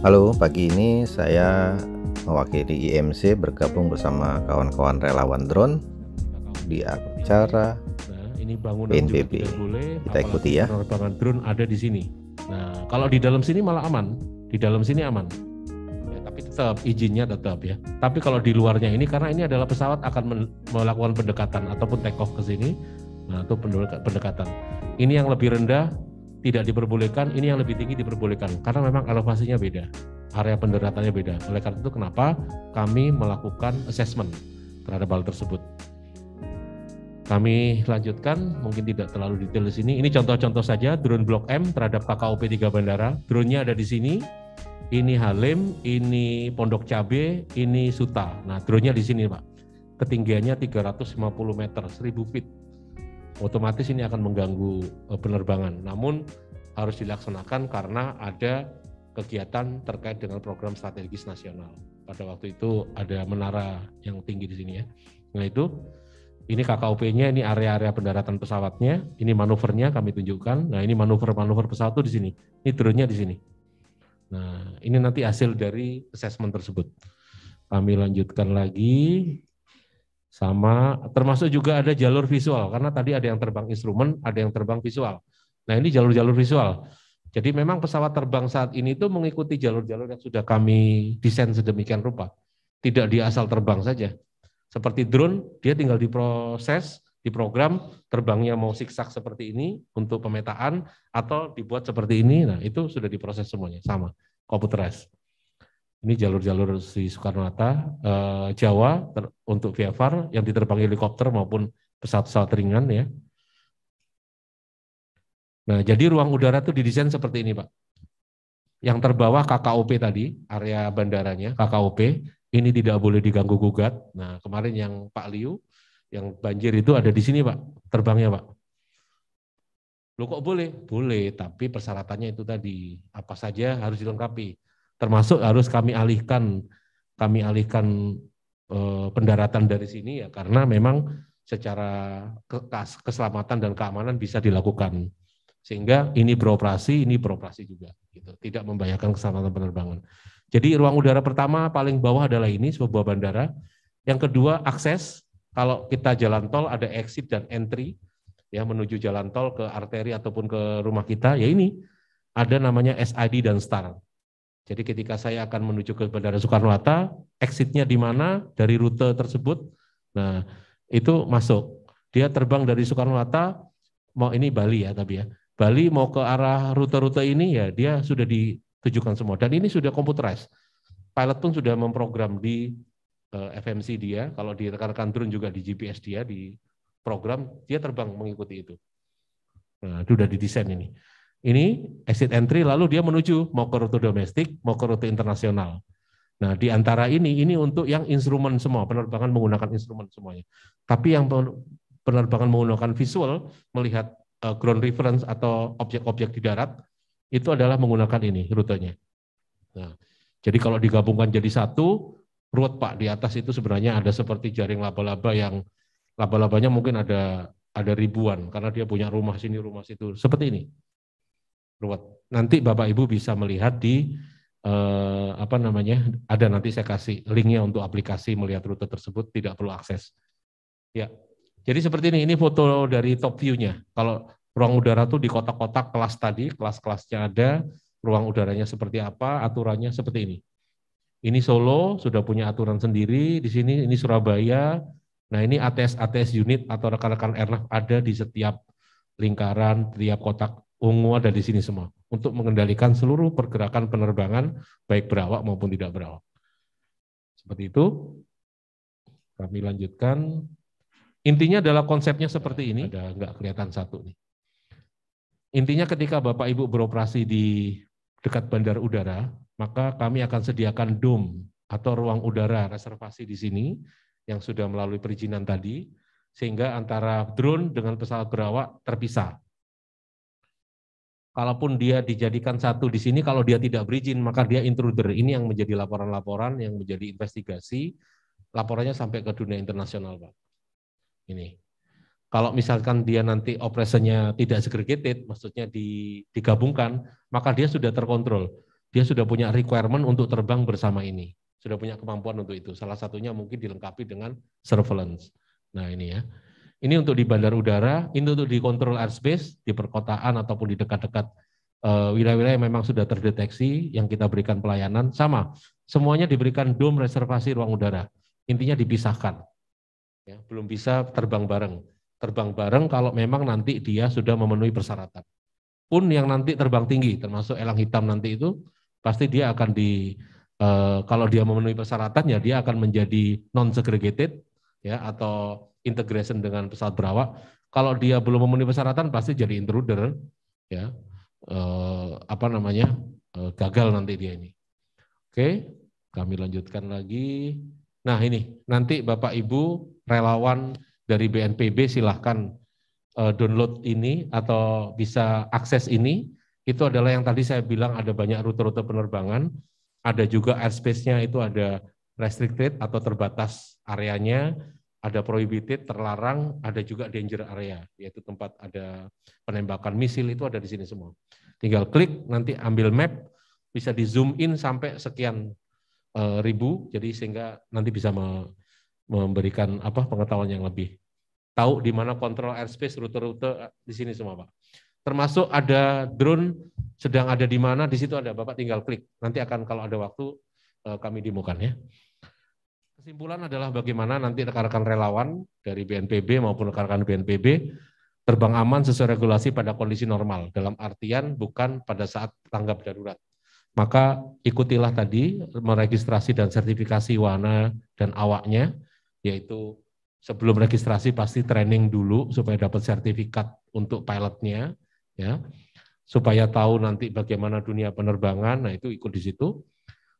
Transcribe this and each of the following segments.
Halo, pagi ini saya mewakili IMC bergabung bersama kawan-kawan relawan drone di acara ini bangunan PNBB. juga tidak boleh, Kita ikuti ya. Penerbangan drone ada di sini. Nah, kalau di dalam sini malah aman, di dalam sini aman. Ya, tapi tetap izinnya tetap ya. Tapi kalau di luarnya ini, karena ini adalah pesawat akan melakukan pendekatan ataupun take off ke sini, nah itu pendekatan. Ini yang lebih rendah tidak diperbolehkan, ini yang lebih tinggi diperbolehkan, karena memang elevasinya beda, area pendaratannya beda. Oleh karena itu kenapa kami melakukan assessment terhadap hal tersebut. Kami lanjutkan, mungkin tidak terlalu detail di sini. Ini contoh-contoh saja drone Blok M terhadap KKOP 3 bandara. Drone-nya ada di sini. Ini Halim, ini Pondok Cabe, ini Suta. Nah, drone-nya di sini, Pak. Ketinggiannya 350 meter, 1000 feet. Otomatis ini akan mengganggu penerbangan. Namun harus dilaksanakan karena ada kegiatan terkait dengan program strategis nasional. Pada waktu itu ada menara yang tinggi di sini ya. Nah itu, ini KKOP-nya, ini area-area pendaratan pesawatnya, ini manuvernya kami tunjukkan. Nah ini manuver-manuver pesawat itu di sini, ini drone-nya di sini. Nah ini nanti hasil dari assessment tersebut. Kami lanjutkan lagi. Sama, termasuk juga ada jalur visual, karena tadi ada yang terbang instrumen, ada yang terbang visual. Nah ini jalur-jalur visual. Jadi memang pesawat terbang saat ini itu mengikuti jalur-jalur yang sudah kami desain sedemikian rupa. Tidak dia asal terbang saja. Seperti drone, dia tinggal diproses, diprogram, terbangnya mau siksak seperti ini untuk pemetaan, atau dibuat seperti ini, nah itu sudah diproses semuanya, sama, computerized. Ini jalur-jalur di Soekarno-Hatta, Jawa untuk VFR yang diterbangi helikopter maupun pesawat-pesawat ringan ya. Nah, jadi ruang udara itu didesain seperti ini, Pak. Yang terbawah KKOP tadi, area bandaranya KKOP, ini tidak boleh diganggu gugat. Nah, kemarin yang Pak Liu, yang banjir itu ada di sini, Pak, terbangnya, Pak. Loh kok boleh? Boleh, tapi persyaratannya itu tadi, apa saja harus dilengkapi. Termasuk harus kami alihkan pendaratan dari sini ya karena memang secara keselamatan dan keamanan bisa dilakukan sehingga ini beroperasi juga gitu, tidak membahayakan keselamatan penerbangan. Jadi ruang udara pertama paling bawah adalah ini sebuah bandara. Yang kedua akses, kalau kita jalan tol ada exit dan entry ya menuju jalan tol ke arteri ataupun ke rumah kita ya ini ada namanya SID dan STAR. Jadi ketika saya akan menuju ke Bandara Soekarno-Hatta, exit-nya di mana dari rute tersebut, nah itu masuk. Dia terbang dari Soekarno-Hatta, mau ini Bali ya tapi ya, Bali mau ke arah rute-rute ini ya dia sudah ditujukan semua. Dan ini sudah computerized. Pilot pun sudah memprogram di FMC dia, kalau di rekan-rekan drone juga di GPS dia, di program, dia terbang mengikuti itu. Nah itu sudah didesain ini. Ini exit entry lalu dia menuju mau ke rute domestik, mau ke rute internasional. Nah, di antara ini untuk yang instrumen semua, penerbangan menggunakan instrumen semuanya. Tapi yang penerbangan menggunakan visual, melihat ground reference atau objek-objek di darat, itu adalah menggunakan ini rutenya. Nah, jadi kalau digabungkan jadi satu, ruwet Pak, di atas itu sebenarnya ada seperti jaring laba-laba yang laba-labanya mungkin ada ribuan, karena dia punya rumah sini, rumah situ, seperti ini. Ruwet. Nanti Bapak Ibu bisa melihat di ada nanti saya kasih linknya untuk aplikasi melihat rute tersebut, tidak perlu akses. Ya, jadi seperti ini foto dari top view-nya. Kalau ruang udara tuh di kotak-kotak kelas tadi, kelas-kelasnya ada, ruang udaranya seperti apa, aturannya seperti ini. Ini Solo sudah punya aturan sendiri, di sini ini Surabaya. Nah ini ATS unit atau rekan-rekan airnav ada di setiap lingkaran, tiap kotak ungu ada di sini semua untuk mengendalikan seluruh pergerakan penerbangan baik berawak maupun tidak berawak. Seperti itu. Kami lanjutkan. Intinya adalah konsepnya seperti ini. Ada nggak kelihatan satu nih. Intinya ketika Bapak Ibu beroperasi di dekat bandar udara, maka kami akan sediakan dome atau ruang udara reservasi di sini yang sudah melalui perizinan tadi, sehingga antara drone dengan pesawat berawak terpisah. Kalaupun dia dijadikan satu di sini, kalau dia tidak berizin, maka dia intruder. Ini yang menjadi laporan-laporan, yang menjadi investigasi, laporannya sampai ke dunia internasional, Pak. Ini. Kalau misalkan dia nanti operasinya tidak segregated, maksudnya digabungkan, maka dia sudah terkontrol. Dia sudah punya requirement untuk terbang bersama ini. Sudah punya kemampuan untuk itu. Salah satunya mungkin dilengkapi dengan surveillance. Nah ini ya. Ini untuk di bandar udara, ini untuk di control airspace, di perkotaan ataupun di dekat-dekat wilayah-wilayah yang memang sudah terdeteksi, yang kita berikan pelayanan, sama. Semuanya diberikan dome reservasi ruang udara. Intinya dipisahkan. Ya, belum bisa terbang bareng. Terbang bareng kalau memang nanti dia sudah memenuhi persyaratan. Pun yang nanti terbang tinggi, termasuk elang hitam nanti itu, pasti dia akan kalau dia memenuhi persyaratan, ya dia akan menjadi non-segregated, ya, atau integration dengan pesawat berawak. Kalau dia belum memenuhi persyaratan, pasti jadi intruder, ya, gagal nanti dia ini. Oke, kami lanjutkan lagi. Nah ini, nanti Bapak Ibu relawan dari BNPB silahkan download ini atau bisa akses ini. Itu adalah yang tadi saya bilang ada banyak rute-rute penerbangan, ada juga airspace-nya itu ada restricted atau terbatas areanya, ada prohibited, terlarang, ada juga danger area, yaitu tempat ada penembakan misil, itu ada di sini semua. Tinggal klik, nanti ambil map, bisa di zoom in sampai sekian ribu, jadi sehingga nanti bisa memberikan pengetahuan yang lebih. Tahu di mana kontrol airspace, rute-rute di sini semua, Pak. Termasuk ada drone sedang ada di mana, di situ ada, Bapak tinggal klik. Nanti akan kalau ada waktu kami demokan ya. Kesimpulan adalah bagaimana nanti rekan-rekan relawan dari BNPB maupun rekan-rekan BNPB terbang aman sesuai regulasi pada kondisi normal, dalam artian bukan pada saat tanggap darurat. Maka ikutilah tadi meregistrasi dan sertifikasi wahana dan awaknya, yaitu sebelum registrasi pasti training dulu supaya dapat sertifikat untuk pilotnya, ya, supaya tahu nanti bagaimana dunia penerbangan. Nah itu ikut di situ.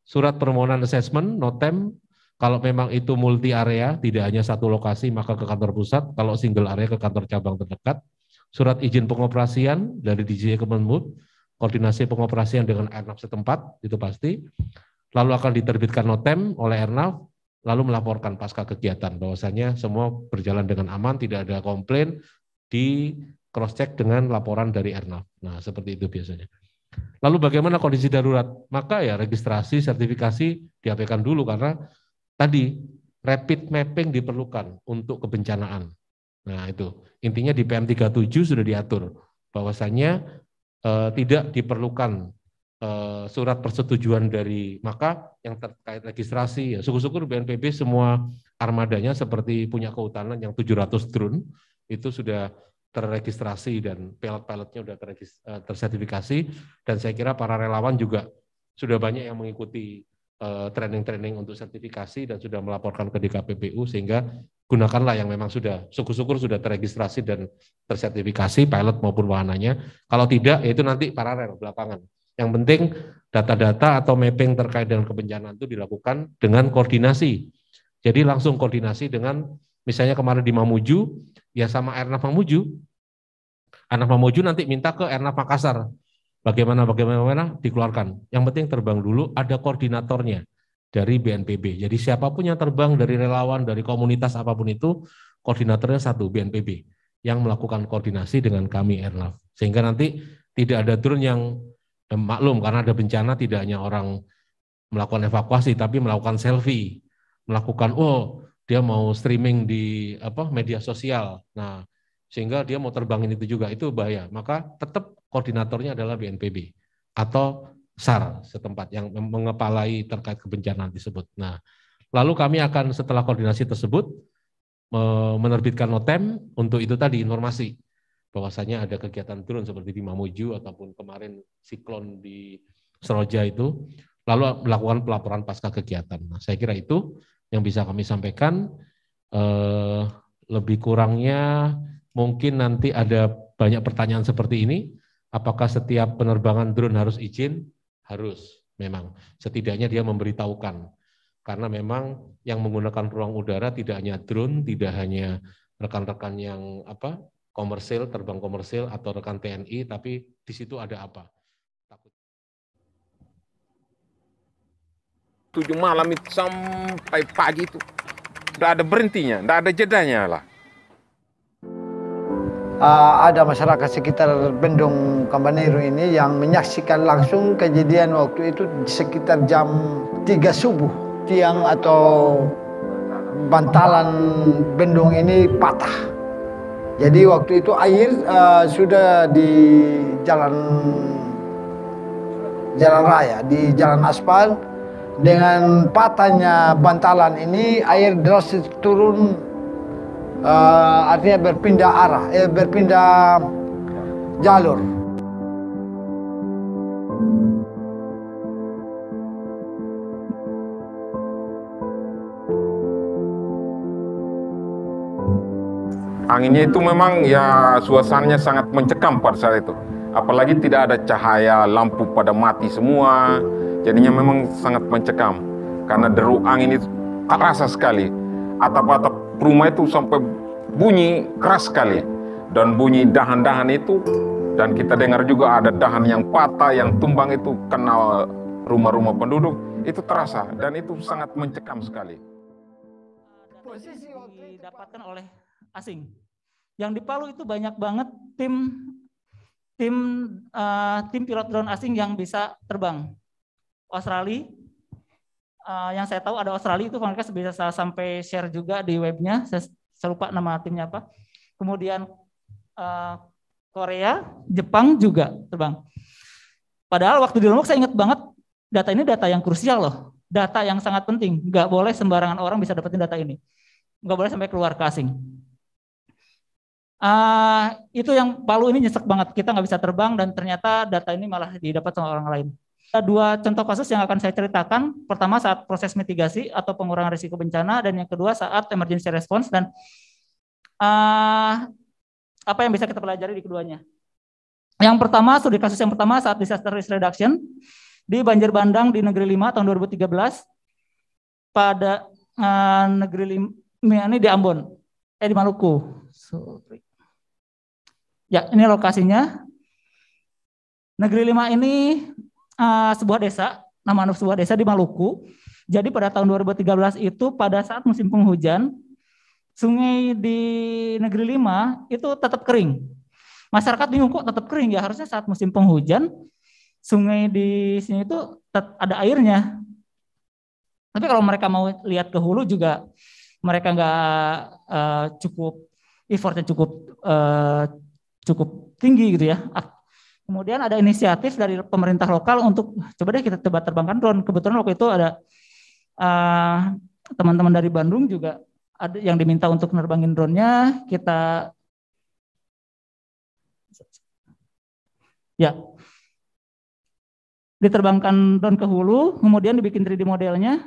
Surat permohonan assessment, notem, kalau memang itu multi area, tidak hanya satu lokasi, maka ke kantor pusat. Kalau single area ke kantor cabang terdekat. Surat izin pengoperasian dari DJI Kemenhub, koordinasi pengoperasian dengan Airnav setempat, itu pasti. Lalu akan diterbitkan notem oleh Airnav, lalu melaporkan pasca kegiatan bahwasanya semua berjalan dengan aman, tidak ada komplain, di cross check dengan laporan dari Airnav. Nah, seperti itu biasanya. Lalu bagaimana kondisi darurat? Maka ya registrasi, sertifikasi diabaikan dulu karena tadi rapid mapping diperlukan untuk kebencanaan. Nah, itu intinya di PM37 sudah diatur bahwasanya tidak diperlukan surat persetujuan dari, maka yang terkait registrasi, ya syukur-syukur BNPB semua armadanya seperti punya kehutanan yang 700 drone itu sudah terregistrasi dan pilot-pilotnya sudah tersertifikasi, dan saya kira para relawan juga sudah banyak yang mengikuti training-training untuk sertifikasi dan sudah melaporkan ke DKPPU, sehingga gunakanlah yang memang sudah syukur-syukur sudah terregistrasi dan tersertifikasi pilot maupun wahananya. Kalau tidak, itu nanti paralel belakangan. Yang penting data-data atau mapping terkait dengan kebencanaan itu dilakukan dengan koordinasi. Jadi langsung koordinasi dengan, misalnya kemarin di Mamuju, ya sama Airnav Mamuju. Airnav Mamuju nanti minta ke Airnav Makassar. Bagaimana dikeluarkan. Yang penting terbang dulu, ada koordinatornya dari BNPB. Jadi siapapun yang terbang dari relawan, dari komunitas apapun itu, koordinatornya satu, BNPB, yang melakukan koordinasi dengan kami Airnav. Sehingga nanti tidak ada drone yang maklum karena ada bencana, tidak hanya orang melakukan evakuasi, tapi melakukan selfie, melakukan dia mau streaming di media sosial. Nah, sehingga dia mau terbangin itu juga, itu bahaya. Maka tetap koordinatornya adalah BNPB atau SAR setempat yang mengepalai terkait kebencanaan tersebut. Nah, lalu kami akan setelah koordinasi tersebut menerbitkan notem untuk itu tadi informasi bahwasanya ada kegiatan drone seperti di Mamuju ataupun kemarin siklon di Seroja itu, lalu melakukan pelaporan pasca kegiatan. Nah, saya kira itu yang bisa kami sampaikan. Lebih kurangnya mungkin nanti ada banyak pertanyaan seperti ini. Apakah setiap penerbangan drone harus izin? Harus, memang. Setidaknya dia memberitahukan. Karena memang yang menggunakan ruang udara tidak hanya drone, tidak hanya rekan-rekan yang komersil, terbang komersil atau rekan TNI, tapi di situ ada apa? 7 malam itu sampai pagi itu. Tidak ada berhentinya, tidak ada jedanya lah. ada masyarakat sekitar Bendung Kambanero ini yang menyaksikan langsung kejadian waktu itu sekitar jam 3 subuh. Tiang atau bantalan bendung ini patah. Jadi waktu itu air sudah di jalan raya, di jalan aspal. Dengan patahnya bantalan ini air drastis turun, artinya berpindah arah, berpindah jalur. Anginnya itu memang ya suasananya sangat mencekam pada saat itu. Apalagi tidak ada cahaya, lampu pada mati semua. Jadinya memang sangat mencekam. Karena deru angin itu terasa sekali. Atap-atap rumah itu sampai bunyi keras sekali. Dan bunyi dahan-dahan itu, dan kita dengar juga ada dahan yang patah, yang tumbang itu kena rumah-rumah penduduk. Itu terasa dan itu sangat mencekam sekali. Posisi didapatkan oleh asing. Yang di Palu itu banyak banget tim pilot drone asing yang bisa terbang. Australia, yang saya tahu ada Australia itu mereka bisa sampai share juga di webnya. Saya lupa nama timnya apa. Kemudian Korea, Jepang juga terbang. Padahal waktu di Lombok saya ingat banget data ini data yang krusial loh, data yang sangat penting. Nggak boleh sembarangan orang bisa dapetin data ini. Nggak boleh sampai keluar ke asing. Itu yang Palu ini nyesek banget, kita nggak bisa terbang dan ternyata data ini malah didapat sama orang lain. Ada 2 contoh kasus yang akan saya ceritakan. Pertama saat proses mitigasi atau pengurangan risiko bencana, dan yang kedua saat emergency response. Dan apa yang bisa kita pelajari di keduanya? Yang pertama, studi kasus yang pertama saat disaster risk reduction di banjir bandang di Negeri 5 tahun 2013 pada Negeri 5 ini di Ambon, di Maluku. Sorry. Ya, ini lokasinya. Negeri 5 ini sebuah desa, nama sebuah desa di Maluku. Jadi pada tahun 2013 itu pada saat musim penghujan, sungai di Negeri 5 itu tetap kering. Masyarakat bingung kok tetap kering ya, harusnya saat musim penghujan sungai di sini itu ada airnya. Tapi kalau mereka mau lihat ke hulu juga mereka nggak cukup, effortnya cukup tinggi gitu ya. Kemudian ada inisiatif dari pemerintah lokal untuk coba deh kita coba terbangkan drone. Kebetulan waktu itu ada teman-teman dari Bandung juga ada yang diminta untuk nerbangin drone-nya. Kita ya diterbangkan drone ke hulu, kemudian dibikin 3D modelnya.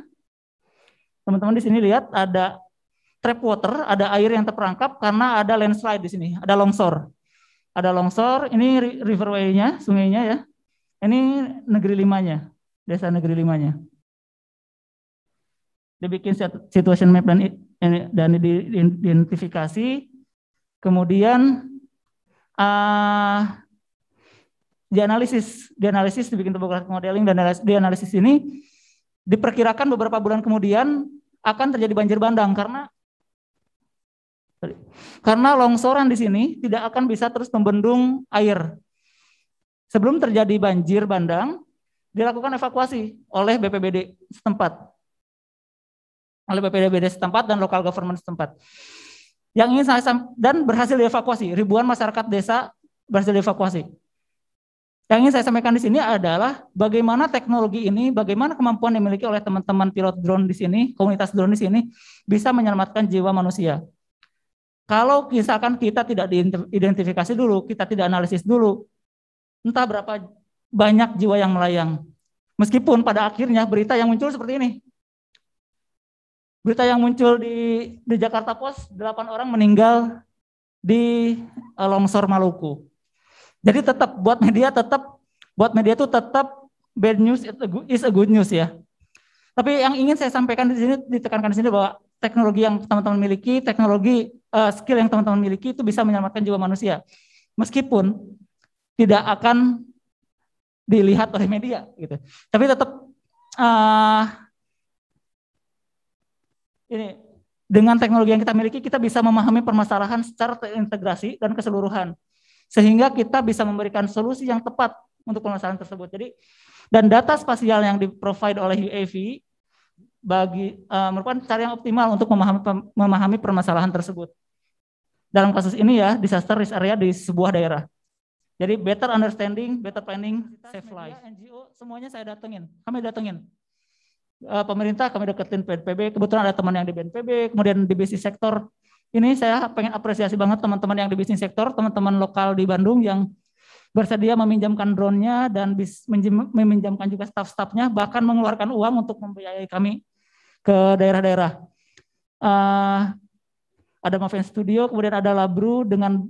Teman-teman di sini lihat ada trap water, ada air yang terperangkap karena ada landslide di sini, ada longsor. Ada longsor, ini riverway-nya, sungainya ya. Ini Negeri 5-nya, desa Negeri 5-nya. Dibikin situation map dan diidentifikasi. Kemudian dianalisis dibikin topographic modeling, dan dianalisis ini diperkirakan beberapa bulan kemudian akan terjadi banjir bandang karena longsoran di sini tidak akan bisa terus membendung air. Sebelum terjadi banjir bandang, dilakukan evakuasi oleh BPBD setempat. Dan local government setempat. Yang ingin dan berhasil dievakuasi, ribuan masyarakat desa berhasil dievakuasi. Yang ingin saya sampaikan di sini adalah bagaimana teknologi ini, bagaimana kemampuan yang dimiliki oleh teman-teman pilot drone di sini, komunitas drone di sini bisa menyelamatkan jiwa manusia. Kalau misalkan kita tidak diidentifikasi dulu, kita tidak analisis dulu, entah berapa banyak jiwa yang melayang. Meskipun pada akhirnya berita yang muncul seperti ini. Berita yang muncul di Jakarta Post, 8 orang meninggal di longsor Maluku. Jadi tetap buat media itu tetap bad news is a good news ya. Tapi yang ingin saya sampaikan di sini, ditekankan di sini bahwa teknologi yang teman-teman miliki, skill yang teman-teman miliki itu bisa menyelamatkan jiwa manusia. Meskipun tidak akan dilihat oleh media gitu. Tapi tetap ini dengan teknologi yang kita miliki, kita bisa memahami permasalahan secara terintegrasi dan keseluruhan. Sehingga kita bisa memberikan solusi yang tepat untuk permasalahan tersebut. Jadi, dan data spasial yang di-provide oleh UAV merupakan cara yang optimal untuk memahami permasalahan tersebut. Dalam kasus ini ya, disaster risk area di sebuah daerah. Jadi better understanding, better planning, save life. NGO semuanya saya datengin, kami datengin. Pemerintah kami deketin BNPB, kebetulan ada teman yang di BNPB, kemudian di bisnis sektor. Ini saya pengen apresiasi banget teman-teman yang di bisnis sektor, teman-teman lokal di Bandung yang bersedia meminjamkan drone-nya dan meminjamkan juga staff-staffnya, bahkan mengeluarkan uang untuk membiayai kami ke daerah-daerah. Ada Maven Studio, kemudian ada Labru dengan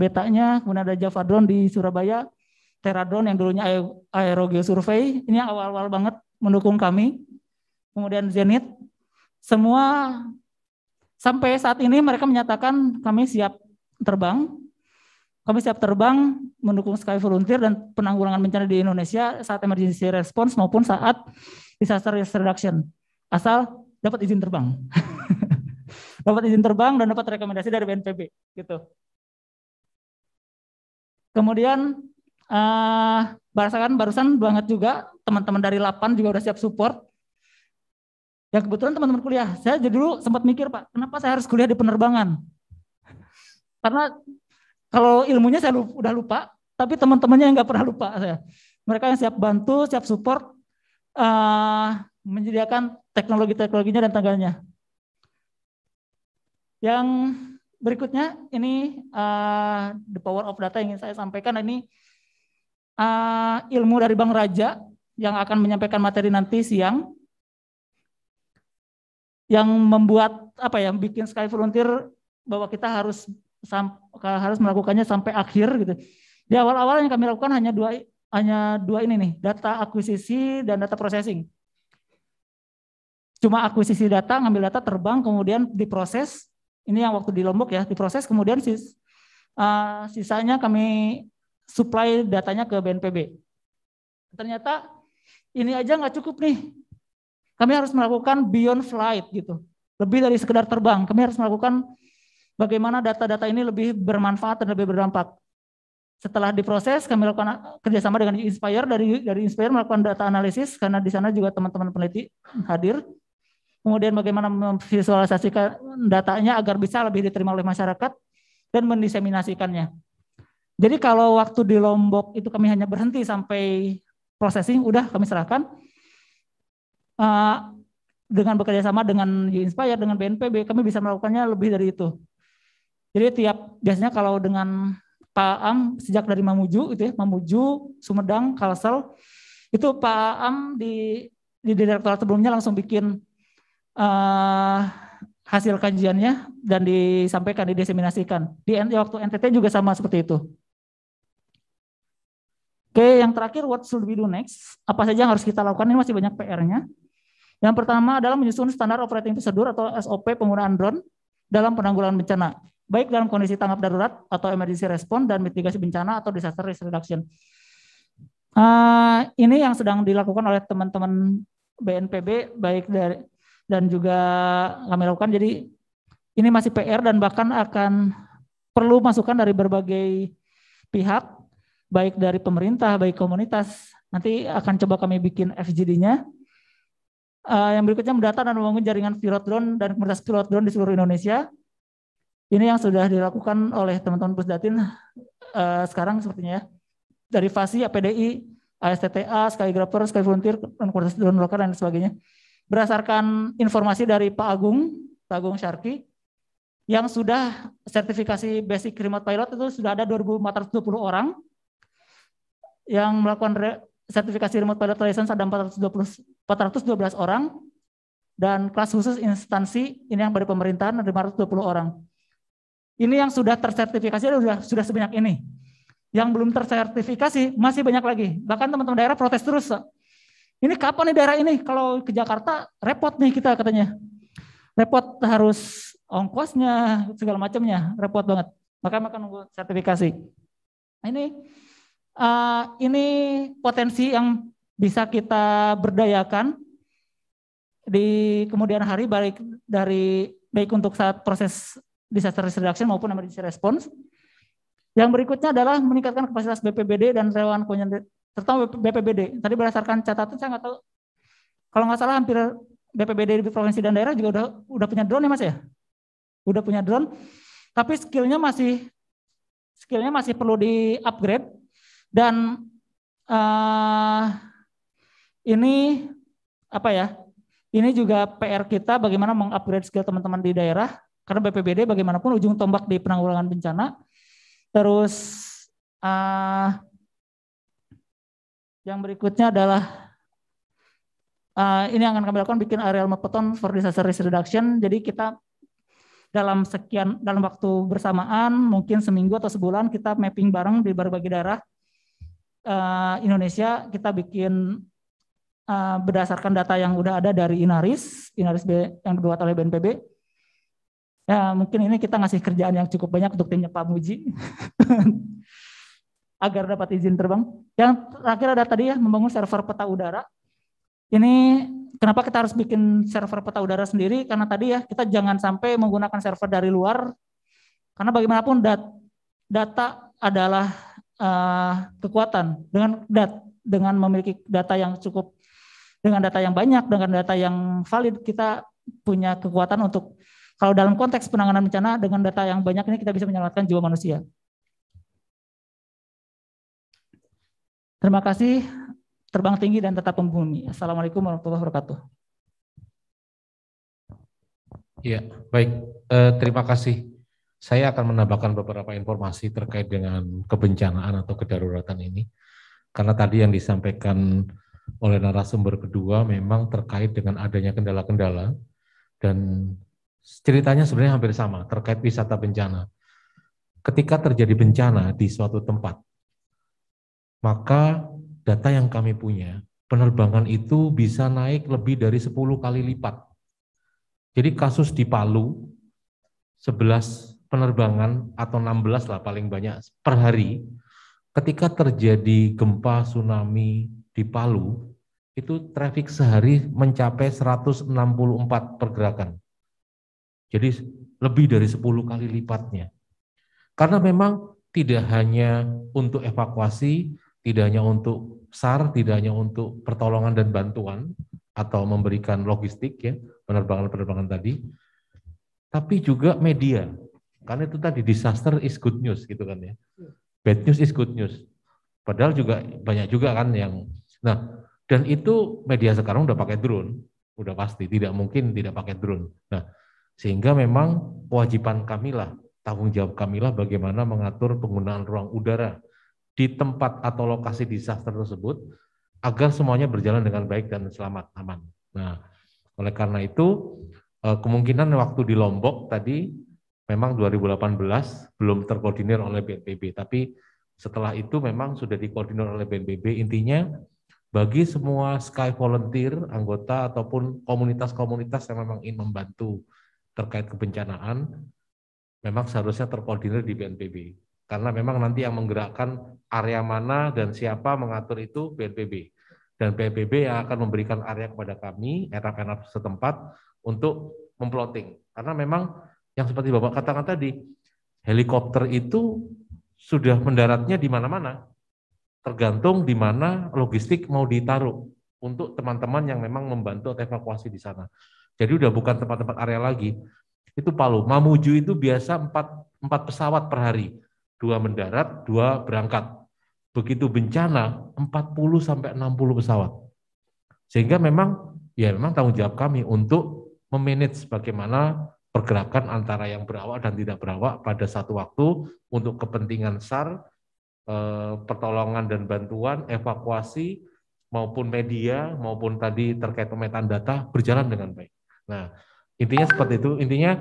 betanya, kemudian ada Java Drone di Surabaya, Terra Drone yang dulunya Aero Geosurvey, ini yang awal-awal banget mendukung kami. Kemudian Zenith, semua sampai saat ini mereka menyatakan kami siap terbang. Kami siap terbang mendukung Sky Volunteer dan penanggulangan bencana di Indonesia saat emergency response maupun saat disaster risk reduction. Asal dapat izin terbang. Dapat izin terbang dan dapat rekomendasi dari BNPB gitu. Kemudian barusan banget juga teman-teman dari Lapan juga udah siap support. Ya kebetulan teman-teman kuliah, saya jadi dulu sempat mikir Pak, kenapa saya harus kuliah di penerbangan? Karena kalau ilmunya saya udah lupa, tapi teman-temannya yang nggak pernah lupa saya. Mereka yang siap bantu, siap support, menyediakan teknologi-teknologinya dan tenaganya. Yang berikutnya ini the power of data yang ingin saya sampaikan. Ini ilmu dari Bang Raja yang akan menyampaikan materi nanti siang, yang membuat bikin Sky Volunteer bahwa kita harus melakukannya sampai akhir gitu. Di awal-awal yang kami lakukan hanya dua ini nih, data akuisisi dan data processing. Cuma akuisisi data, ngambil data, terbang, kemudian diproses. Ini yang waktu di Lombok ya, diproses, kemudian sisanya kami supply datanya ke BNPB. Ternyata ini aja nggak cukup nih. Kami harus melakukan beyond flight gitu. Lebih dari sekedar terbang. Kami harus melakukan bagaimana data-data ini lebih bermanfaat dan lebih berdampak. Setelah diproses, kami lakukan kerjasama dengan Inspire. Dari Inspire melakukan data analisis, karena di sana juga teman-teman peneliti hadir. Kemudian bagaimana memvisualisasikan datanya agar bisa lebih diterima oleh masyarakat dan mendiseminasikannya. Jadi kalau waktu di Lombok itu kami hanya berhenti sampai processing, udah kami serahkan. Dengan bekerjasama dengan Inspire, dengan BNPB, kami bisa melakukannya lebih dari itu. Jadi biasanya kalau dengan Pak Am sejak dari Mamuju itu ya, Mamuju, Sumedang, Kalsel, itu Pak Am di direktorat sebelumnya langsung bikin hasil kajiannya dan disampaikan, didiseminasikan. Di waktu NTT juga sama seperti itu. Oke, yang terakhir, what should we do next? Apa saja yang harus kita lakukan? Ini masih banyak PR-nya. Yang pertama adalah menyusun standar operating procedure atau SOP penggunaan drone dalam penanggulangan bencana, baik dalam kondisi tanggap darurat atau emergency response dan mitigasi bencana atau disaster risk reduction. Ini yang sedang dilakukan oleh teman-teman BNPB, baik dan juga kami lakukan. Jadi ini masih PR dan bahkan akan perlu masukan dari berbagai pihak, baik dari pemerintah, baik komunitas. Nanti akan coba kami bikin FGD-nya. Yang berikutnya mendata dan membangun jaringan pilot drone dan komunitas pilot drone di seluruh Indonesia. Ini yang sudah dilakukan oleh teman-teman Pusdatin sekarang sepertinya ya. Dari FASI, APDI, ASTTA, Skygrapher, Sky Volunteer, dan komunitas drone lokal dan sebagainya. Berdasarkan informasi dari Pak Agung Syarki, yang sudah sertifikasi basic remote pilot itu sudah ada 2.420 orang. Yang melakukan sertifikasi remote pilot license ada 412 orang, dan kelas khusus instansi ini yang dari pemerintahan ada 520 orang. Ini yang sudah tersertifikasi sudah sebanyak ini. Yang belum tersertifikasi masih banyak lagi. Bahkan teman-teman daerah protes terus. Ini kapan nih daerah ini? Kalau ke Jakarta repot nih kita katanya. Repot, harus ongkosnya segala macamnya, repot banget. Maka nunggu sertifikasi. Ini potensi yang bisa kita berdayakan. di kemudian hari baik untuk saat proses disaster risk reduction maupun emergency response. Yang berikutnya adalah meningkatkan kapasitas BPBD dan relawan kebencanaan, terutama BPBD. Tadi berdasarkan catatan saya nggak tahu, kalau nggak salah hampir BPBD di provinsi dan daerah juga udah punya drone ya Mas ya? Udah punya drone, tapi skillnya masih perlu di-upgrade. Dan ini apa ya? Ini juga PR kita bagaimana mengupgrade skill teman-teman di daerah, karena BPBD bagaimanapun ujung tombak di penanggulangan bencana. Terus yang berikutnya adalah ini yang akan kami lakukan, bikin aerial mapeton for disaster risk reduction. Jadi kita dalam waktu bersamaan, mungkin seminggu atau sebulan, kita mapping bareng di berbagai daerah Indonesia. Kita bikin berdasarkan data yang udah ada dari Inaris yang dibuat oleh BNPB. Ya mungkin ini kita ngasih kerjaan yang cukup banyak untuk timnya Pak Muji agar dapat izin terbang. Yang terakhir ada tadi ya, membangun server peta udara. Ini kenapa kita harus bikin server peta udara sendiri? Karena tadi ya kita jangan sampai menggunakan server dari luar. Karena bagaimanapun data adalah kekuatan. Dengan memiliki data yang cukup, dengan data yang banyak, dengan data yang valid, kita punya kekuatan untuk, kalau dalam konteks penanganan bencana, dengan data yang banyak ini kita bisa menyelamatkan jiwa manusia. Terima kasih. Terbang tinggi dan tetap membumi. Assalamualaikum warahmatullahi wabarakatuh. Ya, baik. Terima kasih. Saya akan menambahkan beberapa informasi terkait dengan kebencanaan atau kedaruratan ini. Karena tadi yang disampaikan oleh narasumber kedua memang terkait dengan adanya kendala-kendala, dan ceritanya sebenarnya hampir sama terkait wisata bencana. Ketika terjadi bencana di suatu tempat, maka data yang kami punya, penerbangan itu bisa naik lebih dari 10 kali lipat. Jadi kasus di Palu, 11 penerbangan atau 16 lah paling banyak per hari. Ketika terjadi gempa tsunami di Palu, itu traffic sehari mencapai 164 pergerakan. Jadi lebih dari 10 kali lipatnya. Karena memang tidak hanya untuk evakuasi, tidak hanya untuk SAR, tidak hanya untuk pertolongan dan bantuan atau memberikan logistik ya, penerbangan-penerbangan tadi, tapi juga media. Karena itu tadi disaster is good news gitu kan ya. Bad news is good news. Padahal juga banyak juga kan yang, nah, dan itu media sekarang udah pakai drone, udah pasti, tidak mungkin tidak pakai drone. Nah, sehingga memang kewajiban kami lah, tanggung jawab kami lah bagaimana mengatur penggunaan ruang udara di tempat atau lokasi disaster tersebut agar semuanya berjalan dengan baik dan selamat, aman. Nah, oleh karena itu kemungkinan waktu di Lombok tadi memang 2018 belum terkoordinir oleh BNPB, tapi setelah itu memang sudah dikoordinir oleh BNPB. Intinya bagi semua Sky Volunteer, anggota ataupun komunitas-komunitas yang memang ingin membantu terkait kebencanaan, memang seharusnya terkoordinir di BNPB. Karena memang nanti yang menggerakkan area mana dan siapa mengatur itu BNPB. Dan BNPB yang akan memberikan area kepada kami, RF setempat, untuk memplotting. Karena memang yang seperti Bapak katakan tadi, helikopter itu sudah mendaratnya di mana-mana. Tergantung di mana logistik mau ditaruh untuk teman-teman yang memang membantu evakuasi di sana. Jadi udah bukan tempat-tempat area lagi. Itu Palu. Mamuju itu biasa 4 pesawat per hari. 2 mendarat, 2 berangkat. Begitu bencana, 40 sampai 60 pesawat. Sehingga memang tanggung jawab kami untuk memanage bagaimana pergerakan antara yang berawak dan tidak berawak pada satu waktu untuk kepentingan SAR, pertolongan dan bantuan, evakuasi, maupun media, maupun tadi terkait pemetaan data berjalan dengan baik. Nah, intinya seperti itu. Intinya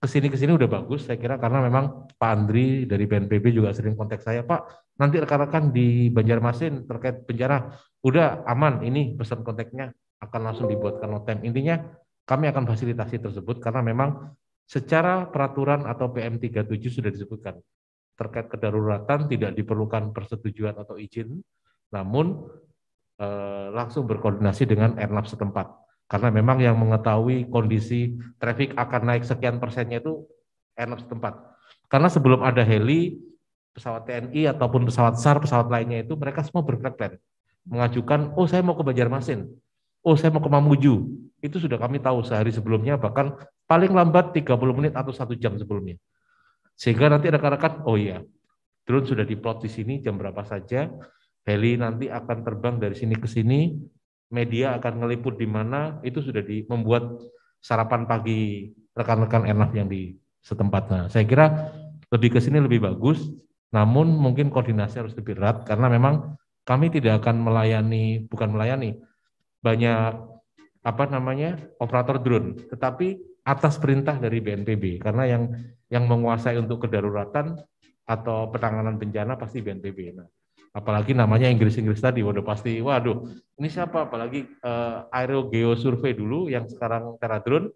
kesini udah bagus, saya kira, karena memang Pak Andri dari BNPB juga sering kontak saya, Pak, nanti rekan-rekan di Banjarmasin terkait bencana, udah aman, ini pesan kontaknya akan langsung dibuatkan notem. Intinya kami akan fasilitasi tersebut, karena memang secara peraturan atau PM 37 sudah disebutkan, terkait kedaruratan tidak diperlukan persetujuan atau izin, namun langsung berkoordinasi dengan Airnav setempat. Karena memang yang mengetahui kondisi traffic akan naik sekian persennya itu Airnav setempat. Karena sebelum ada heli, pesawat TNI ataupun pesawat SAR, pesawat lainnya itu mereka semua berplan mengajukan, oh saya mau ke Banjarmasin, oh saya mau ke Mamuju. Itu sudah kami tahu sehari sebelumnya, bahkan paling lambat 30 menit atau 1 jam sebelumnya. Sehingga nanti rekan-rekan, oh iya, drone sudah diplot di sini jam berapa saja, heli nanti akan terbang dari sini ke sini, media akan ngeliput di mana, itu sudah membuat sarapan pagi rekan-rekan Airnav yang di setempat. Nah, saya kira lebih ke sini lebih bagus, namun mungkin koordinasi harus lebih erat karena memang kami tidak akan melayani, bukan melayani, banyak operator drone, tetapi atas perintah dari BNPB karena yang menguasai untuk kedaruratan atau penanganan bencana pasti BNPB. Nah, apalagi namanya Inggris tadi, waduh, ini siapa? Apalagi Aero Geo Survey dulu yang sekarang Teradrone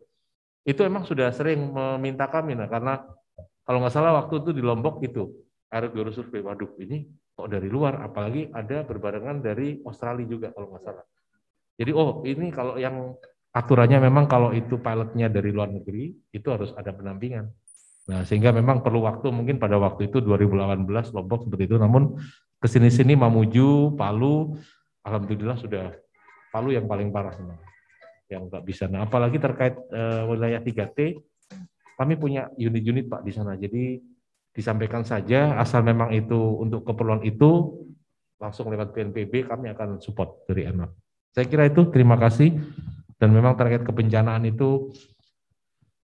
itu emang sudah sering meminta kami, nah karena kalau nggak salah waktu itu di Lombok itu Aero Geo Survey, waduh ini kok dari luar, apalagi ada berbarengan dari Australia juga kalau nggak salah. Jadi ini kalau yang aturannya memang kalau itu pilotnya dari luar negeri itu harus ada pendampingan. Nah sehingga memang perlu waktu, mungkin pada waktu itu 2018 Lombok seperti itu, namun kesini-sini Mamuju, Palu, alhamdulillah sudah Palu yang paling parah memang, yang nggak bisa. Nah apalagi terkait wilayah 3T, kami punya unit-unit Pak di sana, jadi disampaikan saja asal memang itu untuk keperluan itu langsung lewat BNPB kami akan support dari Airnav. Saya kira itu, terima kasih. Dan memang terkait kebencanaan itu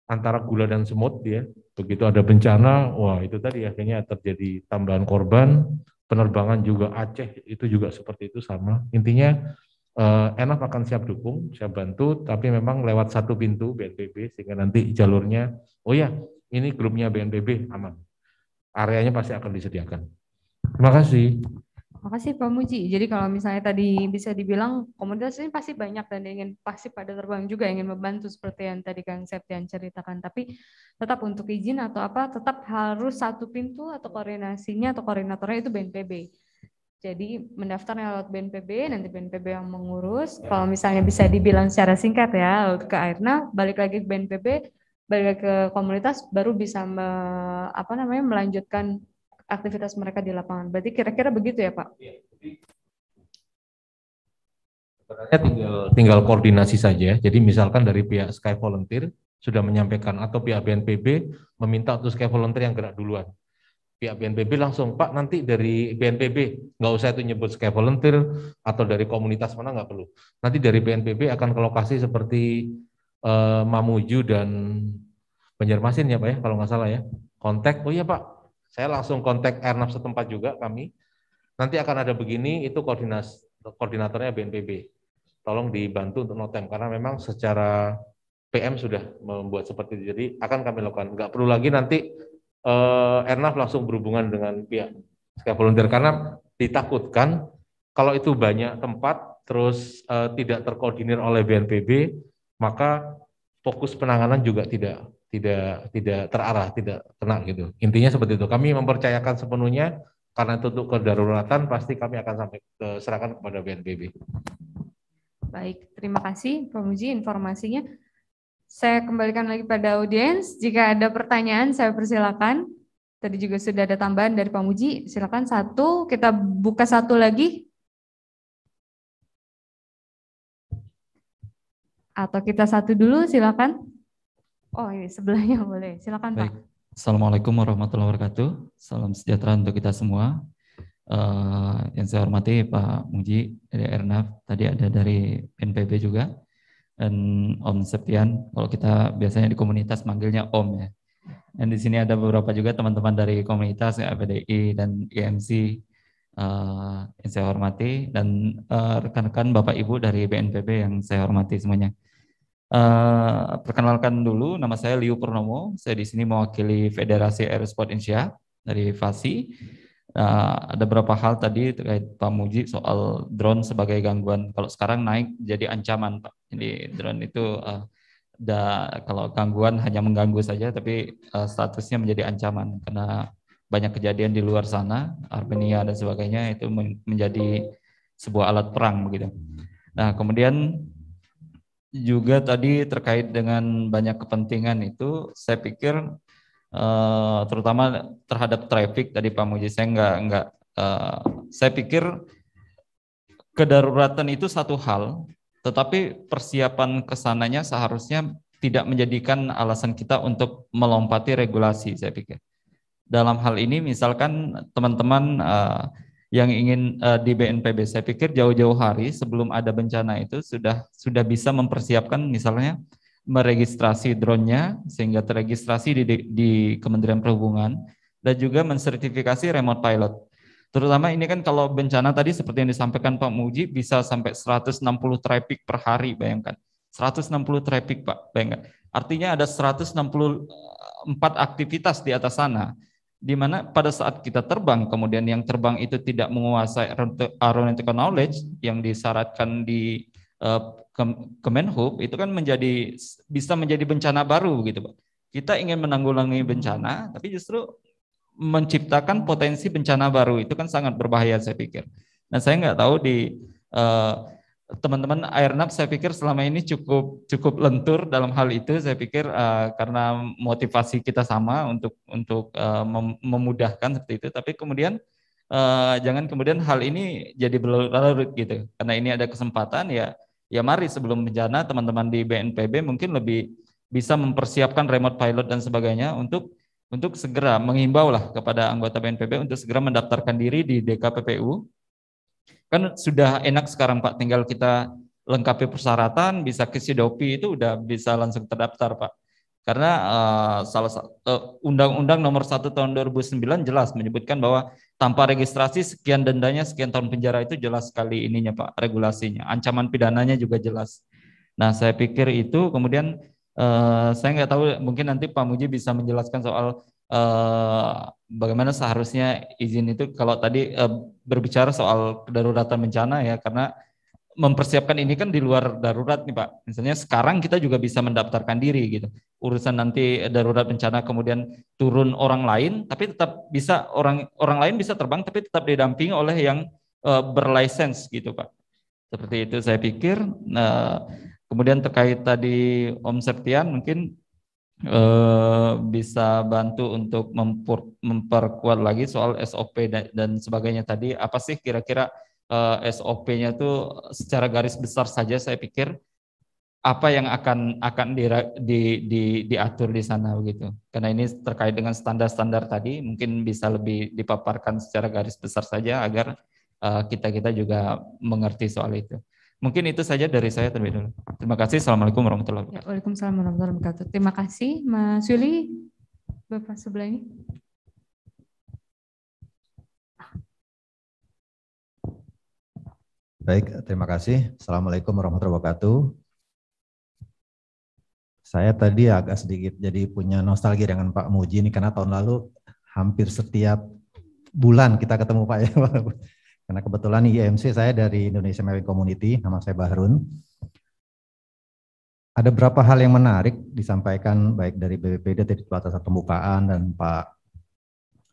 antara gula dan semut ya, begitu ada bencana, wah itu tadi akhirnya terjadi tambahan korban, penerbangan juga Aceh itu juga seperti itu sama. Intinya Airnav akan siap dukung, siap bantu, tapi memang lewat satu pintu BNPB sehingga nanti jalurnya, oh ya ini grupnya BNPB aman, areanya pasti akan disediakan. Terima kasih. Terima kasih Pak Muji. Jadi kalau misalnya tadi bisa dibilang komunitas ini pasti banyak dan ingin pasti pada terbang juga ingin membantu seperti yang tadi Kang Septian ceritakan. Tapi tetap untuk izin atau apa tetap harus satu pintu atau koordinasinya atau koordinatornya itu BNPB. Jadi mendaftarnya lewat BNPB, nanti BNPB yang mengurus. Kalau misalnya bisa dibilang secara singkat ya ke Airnav, balik lagi ke BNPB, balik lagi ke komunitas, baru bisa melanjutkan aktivitas mereka di lapangan. Berarti kira-kira begitu ya Pak? Sebenarnya tinggal koordinasi saja. Jadi misalkan dari pihak Sky Volunteer sudah menyampaikan atau pihak BNPB meminta untuk Sky Volunteer yang gerak duluan. Pihak BNPB langsung, Pak nanti dari BNPB, nggak usah itu nyebut Sky Volunteer atau dari komunitas mana nggak perlu. Nanti dari BNPB akan ke lokasi seperti Mamuju dan Banjarmasin ya Pak ya, kalau nggak salah ya. Kontak, oh iya Pak, saya langsung kontak Airnav setempat juga kami. Nanti akan ada begini, itu koordinatornya BNPB. Tolong dibantu untuk notem, karena memang secara PM sudah membuat seperti itu. Jadi akan kami lakukan. Nggak perlu lagi nanti Airnav langsung berhubungan dengan pihak Sky Volunteer, karena ditakutkan kalau itu banyak tempat, terus tidak terkoordinir oleh BNPB, maka fokus penanganan juga tidak terarah, tidak kena gitu. Intinya seperti itu. Kami mempercayakan sepenuhnya karena itu untuk kedaruratan pasti kami akan sampai serahkan kepada BNPB. Baik, terima kasih Pak Muji informasinya. Saya kembalikan lagi pada audiens. Jika ada pertanyaan saya persilakan. Tadi juga sudah ada tambahan dari Pak Muji. Silakan satu, kita buka satu lagi. Atau kita satu dulu, silakan. Oh ini sebelahnya boleh, silakan Pak. Assalamualaikum warahmatullahi wabarakatuh. Salam sejahtera untuk kita semua. Yang saya hormati Pak Muji dari Airnav, tadi ada dari BNPB juga, dan Om Septian. Kalau kita biasanya di komunitas manggilnya Om ya. Dan di sini ada beberapa juga teman-teman dari komunitas APDI dan IMC yang saya hormati, dan rekan-rekan Bapak Ibu dari BNPB yang saya hormati semuanya. Perkenalkan dulu, nama saya Liu Purnomo. Saya di sini mewakili Federasi Aerosport Indonesia dari FASI. Ada beberapa hal tadi terkait Pak Muji soal drone sebagai gangguan. Kalau sekarang naik jadi ancaman Pak. Jadi drone itu kalau gangguan hanya mengganggu saja, tapi statusnya menjadi ancaman karena banyak kejadian di luar sana, Armenia dan sebagainya, itu menjadi sebuah alat perang begitu. Nah kemudian juga tadi terkait dengan banyak kepentingan itu, saya pikir terutama terhadap traffic tadi Pak Muji, saya pikir kedaruratan itu satu hal, tetapi persiapan kesananya seharusnya tidak menjadikan alasan kita untuk melompati regulasi, saya pikir. Dalam hal ini misalkan teman-teman yang ingin di BNPB, saya pikir jauh-jauh hari sebelum ada bencana itu sudah bisa mempersiapkan misalnya meregistrasi drone-nya sehingga terregistrasi di Kementerian Perhubungan dan juga mensertifikasi remote pilot. Terutama ini kan kalau bencana tadi seperti yang disampaikan Pak Muji bisa sampai 160 traffic per hari, bayangkan. 160 traffic Pak, bayangkan. Artinya ada 164 aktivitas di atas sana, di mana pada saat kita terbang, kemudian yang terbang itu tidak menguasai aeronautical knowledge yang disyaratkan di Kemenhub, itu kan bisa menjadi bencana baru gitu Pak. Kita ingin menanggulangi bencana, tapi justru menciptakan potensi bencana baru, itu kan sangat berbahaya saya pikir. Nah saya nggak tahu di teman-teman Airnav, saya pikir selama ini cukup lentur dalam hal itu. Saya pikir karena motivasi kita sama untuk memudahkan seperti itu, tapi kemudian jangan kemudian hal ini jadi berlarut gitu. Karena ini ada kesempatan ya mari sebelum bencana teman-teman di BNPB mungkin lebih bisa mempersiapkan remote pilot dan sebagainya untuk segera menghimbau lah kepada anggota BNPB untuk segera mendaftarkan diri di DKPPU. Kan sudah enak sekarang Pak, tinggal kita lengkapi persyaratan, bisa ke Sidopi itu udah bisa langsung terdaftar Pak. Karena Undang-Undang Nomor 1 Tahun 2009 jelas menyebutkan bahwa tanpa registrasi sekian dendanya, sekian tahun penjara, itu jelas sekali ininya Pak, regulasinya. Ancaman pidananya juga jelas. Nah saya pikir itu kemudian saya nggak tahu, mungkin nanti Pak Muji bisa menjelaskan soal bagaimana seharusnya izin itu kalau tadi berbicara soal kedaruratan bencana ya, karena mempersiapkan ini kan di luar darurat nih Pak. Misalnya sekarang kita juga bisa mendaftarkan diri gitu. Urusan nanti darurat bencana kemudian turun orang lain, tapi tetap bisa orang lain bisa terbang, tapi tetap didampingi oleh yang berlisensi gitu Pak. Seperti itu saya pikir. Kemudian terkait tadi Om Septian mungkin bisa bantu untuk memperkuat lagi soal SOP dan sebagainya tadi. Apa sih kira-kira SOP-nya itu secara garis besar saja saya pikir apa yang akan diatur di sana begitu. Karena ini terkait dengan standar-standar tadi, mungkin bisa lebih dipaparkan secara garis besar saja agar kita juga mengerti soal itu. Mungkin itu saja dari saya terlebih dulu. Terima kasih. Assalamualaikum warahmatullahi wabarakatuh. Waalaikumsalam warahmatullahi wabarakatuh. Terima kasih Mas Yuli. Bapak sebelah ini. Baik, terima kasih. Assalamualaikum warahmatullahi wabarakatuh. Saya tadi agak sedikit jadi punya nostalgia dengan Pak Muji ini karena tahun lalu hampir setiap bulan kita ketemu Pak ya. Karena kebetulan IMC saya dari Indonesia Mapping Community, nama saya Bahrun. Ada beberapa hal yang menarik disampaikan baik dari BPPD tadi atas pembukaan dan Pak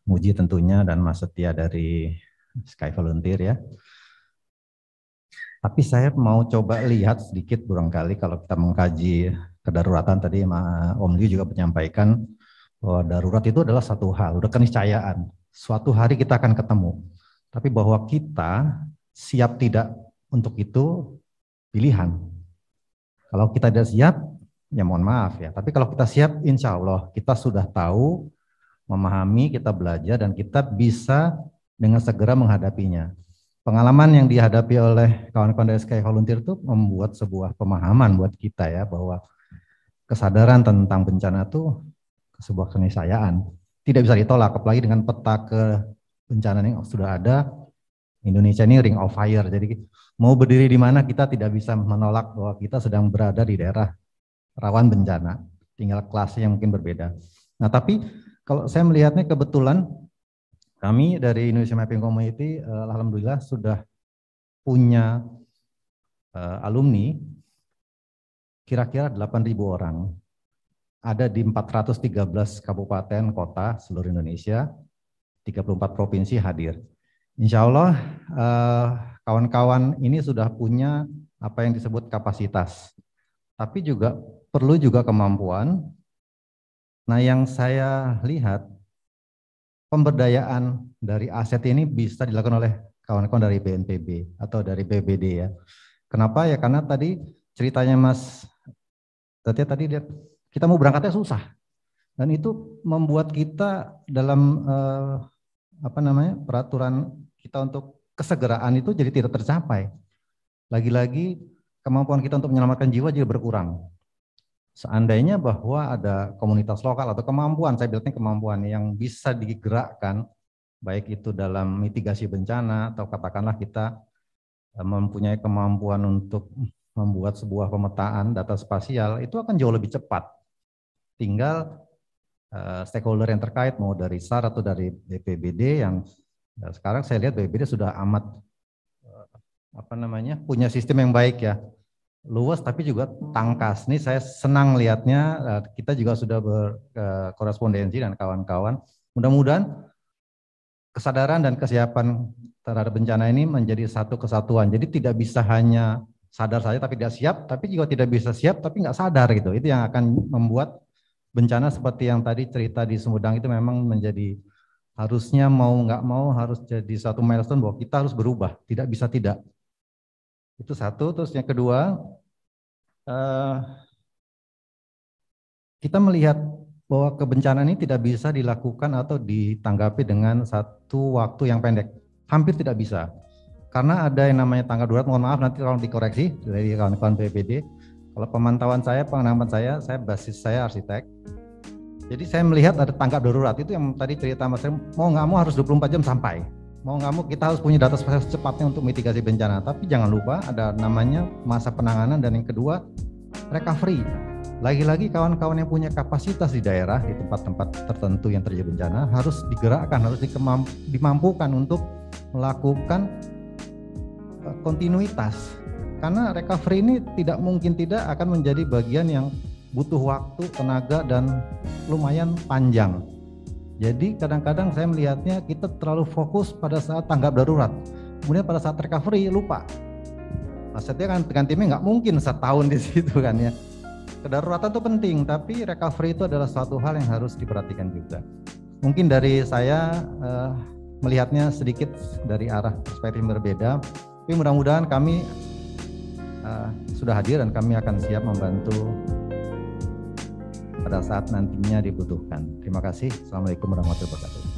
Muji tentunya dan Mas Setia dari Sky Volunteer ya. Tapi saya mau coba lihat sedikit barangkali kalau kita mengkaji kedaruratan tadi Om Liu juga menyampaikan bahwa darurat itu adalah satu hal, udah keniscayaan. Suatu hari kita akan ketemu. Tapi bahwa kita siap tidak untuk itu pilihan. Kalau kita tidak siap, ya mohon maaf ya. Tapi kalau kita siap, insya Allah kita sudah tahu, memahami, kita belajar, dan kita bisa dengan segera menghadapinya. Pengalaman yang dihadapi oleh kawan-kawan dari Sky Volunteer itu membuat sebuah pemahaman buat kita ya, bahwa kesadaran tentang bencana itu sebuah keniscayaan. Tidak bisa ditolak, apalagi dengan peta bencana yang sudah ada. Indonesia ini ring of fire, jadi mau berdiri di mana kita tidak bisa menolak bahwa kita sedang berada di daerah rawan bencana, tinggal kelasnya yang mungkin berbeda. Nah tapi kalau saya melihatnya kebetulan kami dari Indonesia Mapping Community alhamdulillah sudah punya alumni kira-kira 8.000 orang, ada di 413 kabupaten kota seluruh Indonesia, 34 provinsi hadir. Insya Allah kawan-kawan ini sudah punya apa yang disebut kapasitas. tapi juga perlu juga kemampuan. Nah, yang saya lihat pemberdayaan dari aset ini bisa dilakukan oleh kawan-kawan dari BNPB atau dari BBD ya. Kenapa ya? Karena tadi ceritanya Mas Satya tadi kita mau berangkatnya susah. Dan itu membuat kita dalam peraturan kita untuk kesegeraan itu jadi tidak tercapai. Lagi-lagi kemampuan kita untuk menyelamatkan jiwa jadi berkurang. Seandainya bahwa ada komunitas lokal atau kemampuan, saya bilangnya kemampuan yang bisa digerakkan, baik itu dalam mitigasi bencana atau katakanlah kita mempunyai kemampuan untuk membuat sebuah pemetaan data spasial, itu akan jauh lebih cepat. Tinggal stakeholder yang terkait mau dari SAR atau dari BPBD yang sekarang saya lihat BPBD sudah amat punya sistem yang baik ya. Luas tapi juga tangkas. Ini saya senang lihatnya, kita juga sudah berkorespondensi dan kawan-kawan. Mudah-mudahan kesadaran dan kesiapan terhadap bencana ini menjadi satu kesatuan. Jadi tidak bisa hanya sadar saja tapi tidak siap, tapi juga tidak bisa siap tapi nggak sadar gitu. Itu yang akan membuat bencana seperti yang tadi cerita di Sumedang itu memang menjadi harusnya mau nggak mau harus jadi satu milestone bahwa kita harus berubah, tidak bisa tidak. Itu satu. Terus yang kedua, kita melihat bahwa kebencanaan ini tidak bisa dilakukan atau ditanggapi dengan satu waktu yang pendek. Hampir tidak bisa. Karena ada yang namanya tanggap darurat, mohon maaf nanti kalau dikoreksi dari kawan-kawan BPD. Kalau pemantauan saya, pengalaman saya basis saya arsitek. Jadi saya melihat ada tanggap darurat, itu yang tadi cerita Mas Rim, mau nggak mau harus 24 jam sampai. Mau nggak mau kita harus punya data spesial secepatnya untuk mitigasi bencana. Tapi jangan lupa ada namanya masa penanganan dan yang kedua recovery. Lagi-lagi kawan-kawan yang punya kapasitas di daerah di tempat-tempat tertentu yang terjadi bencana harus digerakkan, harus dimampukan untuk melakukan kontinuitas. Karena recovery ini tidak mungkin tidak akan menjadi bagian yang butuh waktu, tenaga dan lumayan panjang. Jadi kadang-kadang saya melihatnya kita terlalu fokus pada saat tanggap darurat. Kemudian pada saat recovery lupa. Asetnya kan dengan timnya nggak mungkin setahun di situ kan ya. Kedaruratan itu penting, tapi recovery itu adalah suatu hal yang harus diperhatikan juga. Mungkin dari saya melihatnya sedikit dari arah perspektif yang berbeda, tapi mudah-mudahan kami sudah hadir dan kami akan siap membantu pada saat nantinya dibutuhkan. Terima kasih. Assalamualaikum warahmatullahi wabarakatuh.